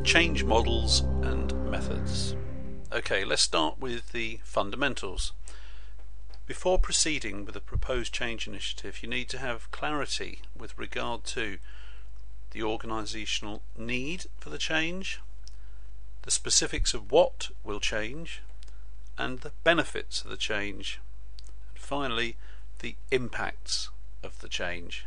Change models and methods. Okay, let's start with the fundamentals. Before proceeding with a proposed change initiative, you need to have clarity with regard to the organisational need for the change, the specifics of what will change, and the benefits of the change, and finally the impacts of the change.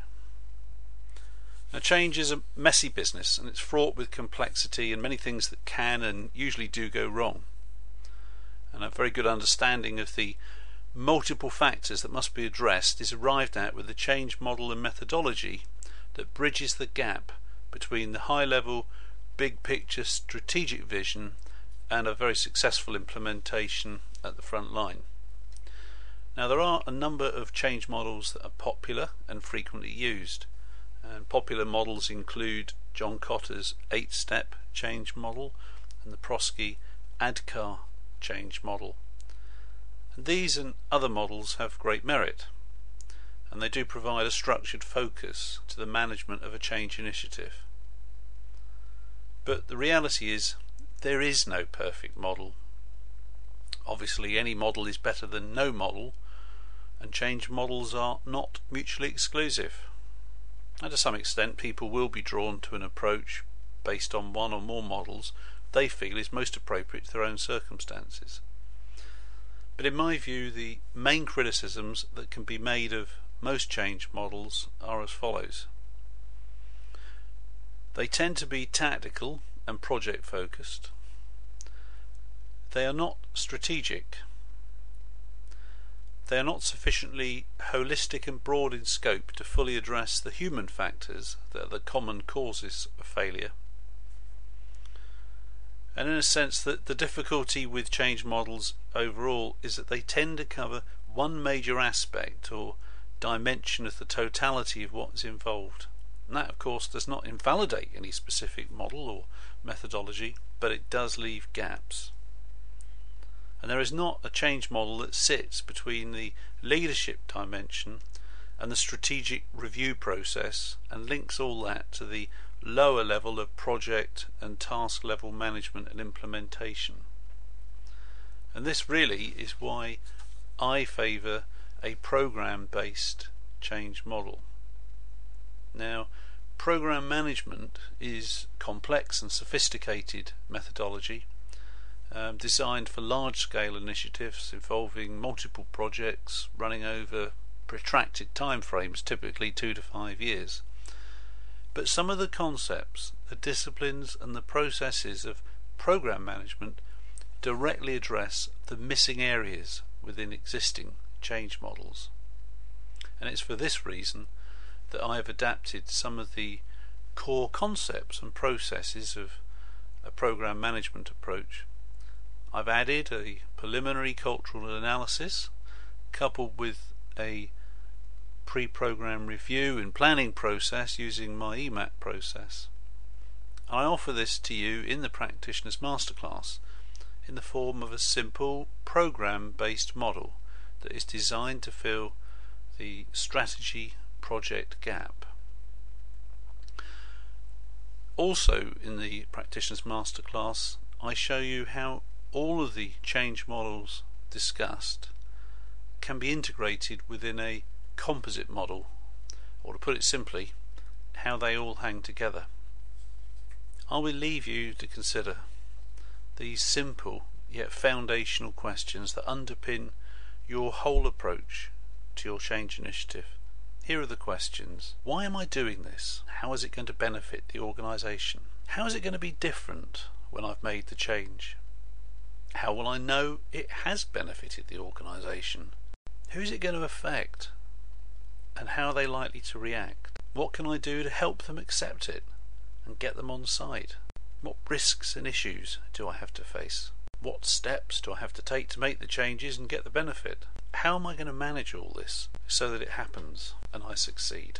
Now, change is a messy business and it's fraught with complexity and many things that can and usually do go wrong. And a very good understanding of the multiple factors that must be addressed is arrived at with the change model and methodology that bridges the gap between the high level, big picture strategic vision and a very successful implementation at the front line. Now, there are a number of change models that are popular and frequently used. And popular models include John Kotter's 8-step change model and the Prosky ADKAR change model. And these and other models have great merit, and they do provide a structured focus to the management of a change initiative. But the reality is there is no perfect model. Obviously, any model is better than no model, and change models are not mutually exclusive. And to some extent, people will be drawn to an approach based on one or more models they feel is most appropriate to their own circumstances. But in my view, the main criticisms that can be made of most change models are as follows. They tend to be tactical and project focused. They are not strategic. They are not sufficiently holistic and broad in scope to fully address the human factors that are the common causes of failure. And in a sense, that the difficulty with change models overall is that they tend to cover one major aspect or dimension of the totality of what is involved. And that, of course, does not invalidate any specific model or methodology, but it does leave gaps. And there is not a change model that sits between the leadership dimension and the strategic review process and links all that to the lower level of project and task level management and implementation. And this really is why I favour a program based change model. Now, program management is complex and sophisticated methodology designed for large scale initiatives involving multiple projects running over protracted time frames, typically 2 to 5 years. But some of the concepts, the disciplines and the processes of program management directly address the missing areas within existing change models. And it's for this reason that I have adapted some of the core concepts and processes of a program management approach. I've added a preliminary cultural analysis coupled with a pre-program review and planning process using my EMAT process. I offer this to you in the Practitioner's Masterclass in the form of a simple program-based model that is designed to fill the strategy project gap. Also in the Practitioner's Masterclass, I show you how all of the change models discussed can be integrated within a composite model, or to put it simply, how they all hang together. I will leave you to consider these simple yet foundational questions that underpin your whole approach to your change initiative. Here are the questions. Why am I doing this? How is it going to benefit the organisation? How is it going to be different when I've made the change? How will I know it has benefited the organisation? Who is it going to affect? And how are they likely to react? What can I do to help them accept it and get them on side? What risks and issues do I have to face? What steps do I have to take to make the changes and get the benefit? How am I going to manage all this so that it happens and I succeed?